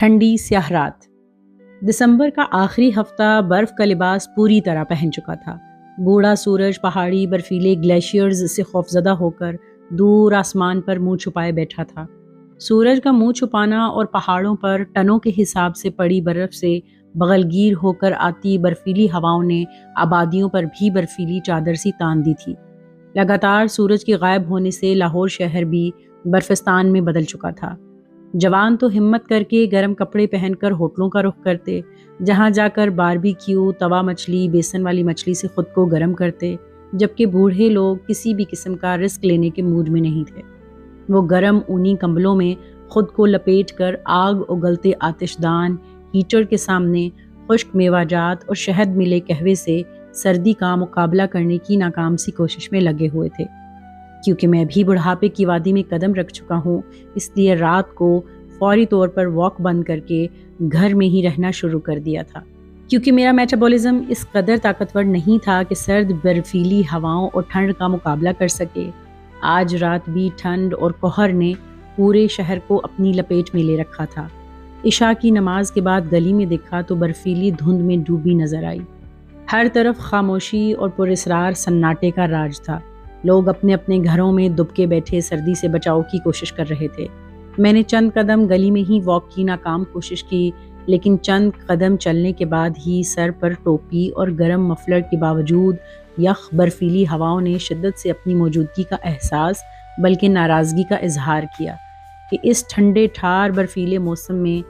ٹھنڈی سیاہ رات۔ دسمبر کا آخری ہفتہ برف کا لباس پوری طرح پہن چکا تھا۔ بوڑھا سورج پہاڑی برفیلے گلیشیئرز سے خوفزدہ ہو کر دور آسمان پر منہ چھپائے بیٹھا تھا۔ سورج کا منہ چھپانا اور پہاڑوں پر ٹنوں کے حساب سے پڑی برف سے بغلگیر ہو کر آتی برفیلی ہواؤں نے آبادیوں پر بھی برفیلی چادر سی تان دی تھی۔ لگاتار سورج کے غائب ہونے سے لاہور شہر بھی برفستان میں بدل چکا تھا۔ جوان تو ہمت کر کے گرم کپڑے پہن کر ہوٹلوں کا رخ کرتے، جہاں جا کر باربیکیو، توا مچھلی، بیسن والی مچھلی سے خود کو گرم کرتے، جبکہ بوڑھے لوگ کسی بھی قسم کا رسک لینے کے موڈ میں نہیں تھے۔ وہ گرم اونی کمبلوں میں خود کو لپیٹ کر آگ اگلتے آتش دان، ہیٹر کے سامنے خشک میوہ جات اور شہد ملے قہوے سے سردی کا مقابلہ کرنے کی ناکام سی کوشش میں لگے ہوئے تھے۔ کیونکہ میں بھی بڑھاپے کی وادی میں قدم رکھ چکا ہوں، اس لیے رات کو فوری طور پر واک بند کر کے گھر میں ہی رہنا شروع کر دیا تھا۔ کیونکہ میرا میٹابولزم اس قدر طاقتور نہیں تھا کہ سرد برفیلی ہواؤں اور ٹھنڈ کا مقابلہ کر سکے۔ آج رات بھی ٹھنڈ اور قہر نے پورے شہر کو اپنی لپیٹ میں لے رکھا تھا۔ عشاء کی نماز کے بعد گلی میں دیکھا تو برفیلی دھند میں ڈوبی نظر آئی۔ ہر طرف خاموشی اور پراسرار سناٹے کا راج تھا۔ لوگ اپنے اپنے گھروں میں دبکے بیٹھے سردی سے بچاؤ کی کوشش کر رہے تھے۔ میں نے چند قدم گلی میں ہی واک کی ناکام کوشش کی، لیکن چند قدم چلنے کے بعد ہی سر پر ٹوپی اور گرم مفلر کے باوجود یخ برفیلی ہواؤں نے شدت سے اپنی موجودگی کا احساس بلکہ ناراضگی کا اظہار کیا کہ اس ٹھنڈے ٹھار برفیلے موسم میں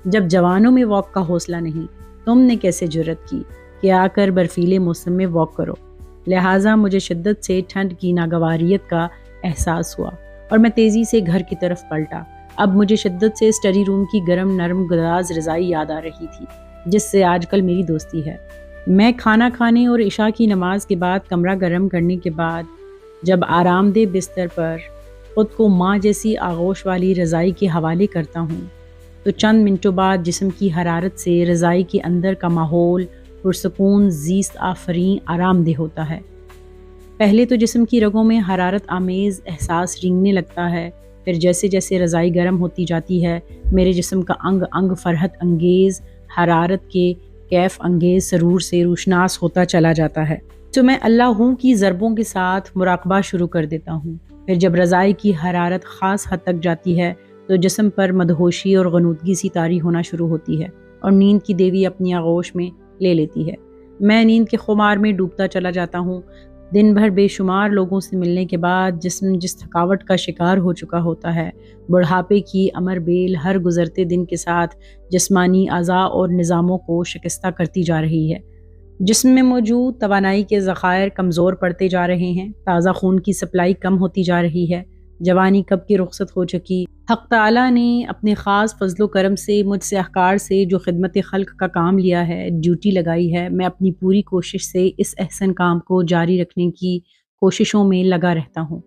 جب جوانوں میں واک کا حوصلہ نہیں، تم نے کیسے جرأت کی کہ آ کر برفیلے موسم میں واک کرو۔ لہٰذا مجھے شدت سے ٹھنڈ کی ناگواریت کا احساس ہوا اور میں تیزی سے گھر کی طرف پلٹا۔ اب مجھے شدت سے اسٹڈی روم کی گرم نرم گداز رضائی یاد آ رہی تھی، جس سے آج کل میری دوستی ہے۔ میں کھانا کھانے اور عشاء کی نماز کے بعد کمرہ گرم کرنے کے بعد جب آرام دہ بستر پر خود کو ماں جیسی آغوش والی رضائی کے حوالے کرتا ہوں تو چند منٹوں بعد جسم کی حرارت سے رضائی کے اندر کا ماحول پرسکون زیست آفریں آرام دہ ہوتا ہے۔ پہلے تو جسم کی رگوں میں حرارت آمیز احساس رینگنے لگتا ہے، پھر جیسے جیسے رضائی گرم ہوتی جاتی ہے میرے جسم کا انگ انگ فرحت انگیز حرارت کے کیف انگیز سرور سے روشناس ہوتا چلا جاتا ہے۔ تو میں اللہ ہوں کی ضربوں کے ساتھ مراقبہ شروع کر دیتا ہوں۔ پھر جب رضائی کی حرارت خاص حد تک جاتی ہے تو جسم پر مدہوشی اور غنودگی سی طاری ہونا شروع ہوتی ہے اور نیند کی دیوی اپنی آغوش میں لے لیتی ہے۔ میں نیند کے خمار میں ڈوبتا چلا جاتا ہوں۔ دن بھر بے شمار لوگوں سے ملنے کے بعد جسم جس تھکاوٹ کا شکار ہو چکا ہوتا ہے، بڑھاپے کی امر بیل ہر گزرتے دن کے ساتھ جسمانی اعضاء اور نظاموں کو شکستہ کرتی جا رہی ہے۔ جسم میں موجود توانائی کے ذخائر کمزور پڑتے جا رہے ہیں، تازہ خون کی سپلائی کم ہوتی جا رہی ہے۔ جوانی کب کی رخصت ہو چکی۔ حق تعالیٰ نے اپنے خاص فضل و کرم سے مجھ سے احکار سے جو خدمت خلق کا کام لیا ہے، ڈیوٹی لگائی ہے، میں اپنی پوری کوشش سے اس احسن کام کو جاری رکھنے کی کوششوں میں لگا رہتا ہوں،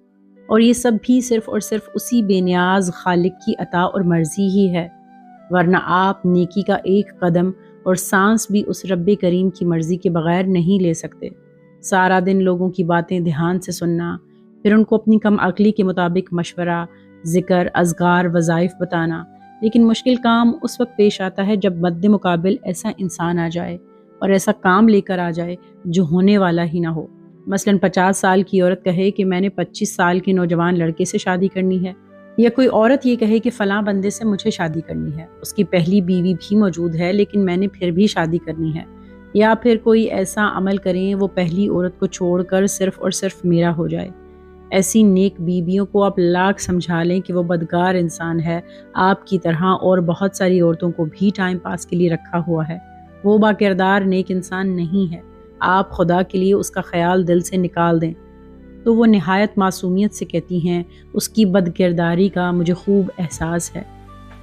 اور یہ سب بھی صرف اور صرف اسی بے نیاز خالق کی عطا اور مرضی ہی ہے، ورنہ آپ نیکی کا ایک قدم اور سانس بھی اس رب کریم کی مرضی کے بغیر نہیں لے سکتے۔ سارا دن لوگوں کی باتیں دھیان سے سننا، پھر ان کو اپنی کم عقلی کے مطابق مشورہ، ذکر، اذکار، وظائف بتانا، لیکن مشکل کام اس وقت پیش آتا ہے جب مد مقابل ایسا انسان آ جائے اور ایسا کام لے کر آ جائے جو ہونے والا ہی نہ ہو۔ مثلاً 50 سال کی عورت کہے کہ میں نے 25 سال کے نوجوان لڑکے سے شادی کرنی ہے، یا کوئی عورت یہ کہے کہ فلاں بندے سے مجھے شادی کرنی ہے، اس کی پہلی بیوی بھی موجود ہے لیکن میں نے پھر بھی شادی کرنی ہے، یا پھر کوئی ایسا عمل کریں وہ پہلی عورت کو چھوڑ کر صرف اور صرف میرا ہو جائے۔ ایسی نیک بیویوں کو آپ لاکھ سمجھا لیں کہ وہ بدکار انسان ہے، آپ کی طرح اور بہت ساری عورتوں کو بھی ٹائم پاس کے لیے رکھا ہوا ہے، وہ با کردار نیک انسان نہیں ہے، آپ خدا کے لیے اس کا خیال دل سے نکال دیں، تو وہ نہایت معصومیت سے کہتی ہیں اس کی بد کرداری کا مجھے خوب احساس ہے۔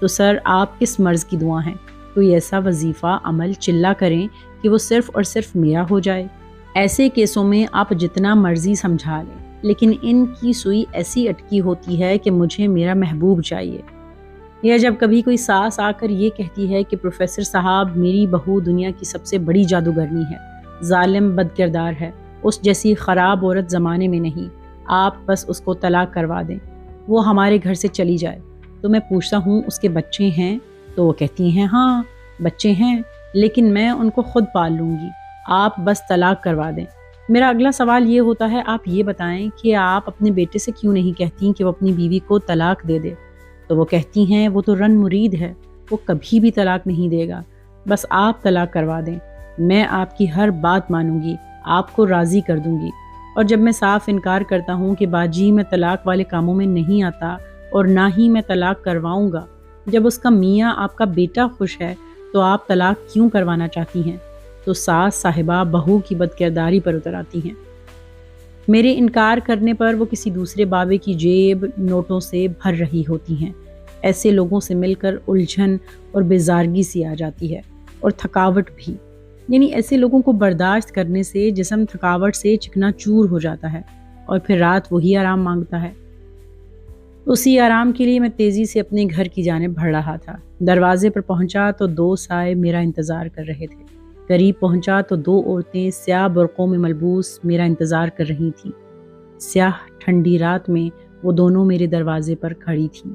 تو سر آپ کس مرض کی دعا ہیں؟ کوئی ایسا وظیفہ عمل چلا کریں کہ وہ صرف اور صرف میرا ہو جائے۔ ایسے کیسوں میں آپ جتنا مرضی سمجھا لیں، لیکن ان کی سوئی ایسی اٹکی ہوتی ہے کہ مجھے میرا محبوب چاہیے۔ یا جب کبھی کوئی ساس آ کر یہ کہتی ہے کہ پروفیسر صاحب میری بہو دنیا کی سب سے بڑی جادوگرنی ہے، ظالم بد کردار ہے، اس جیسی خراب عورت زمانے میں نہیں، آپ بس اس کو طلاق کروا دیں، وہ ہمارے گھر سے چلی جائے، تو میں پوچھتا ہوں اس کے بچے ہیں؟ تو وہ کہتی ہیں ہاں بچے ہیں لیکن میں ان کو خود پال لوں گی، آپ بس طلاق کروا دیں۔ میرا اگلا سوال یہ ہوتا ہے آپ یہ بتائیں کہ آپ اپنے بیٹے سے کیوں نہیں کہتی کہ وہ اپنی بیوی کو طلاق دے دے؟ تو وہ کہتی ہیں وہ تو رن مرید ہے، وہ کبھی بھی طلاق نہیں دے گا، بس آپ طلاق کروا دیں، میں آپ کی ہر بات مانوں گی، آپ کو راضی کر دوں گی۔ اور جب میں صاف انکار کرتا ہوں کہ باجی میں طلاق والے کاموں میں نہیں آتا اور نہ ہی میں طلاق کرواؤں گا، جب اس کا میاں آپ کا بیٹا خوش ہے تو آپ طلاق کیوں کروانا چاہتی ہیں؟ تو ساس صاحبہ بہو کی بدکرداری پر اتر آتی ہیں۔ میرے انکار کرنے پر وہ کسی دوسرے بابے کی جیب نوٹوں سے بھر رہی ہوتی ہیں۔ ایسے لوگوں سے مل کر الجھن اور بیزارگی سی آ جاتی ہے اور تھکاوٹ بھی، یعنی ایسے لوگوں کو برداشت کرنے سے جسم تھکاوٹ سے چکنا چور ہو جاتا ہے اور پھر رات وہی آرام مانگتا ہے۔ اسی آرام کے لیے میں تیزی سے اپنے گھر کی جانب بڑھ رہا تھا۔ دروازے پر پہنچا تو 2 سائے میرا انتظار کر رہے تھے۔ قریب پہنچا تو 2 عورتیں سیاہ برقعوں میں ملبوس میرا انتظار کر رہی تھیں۔ سیاہ ٹھنڈی رات میں وہ دونوں میرے دروازے پر کھڑی تھیں۔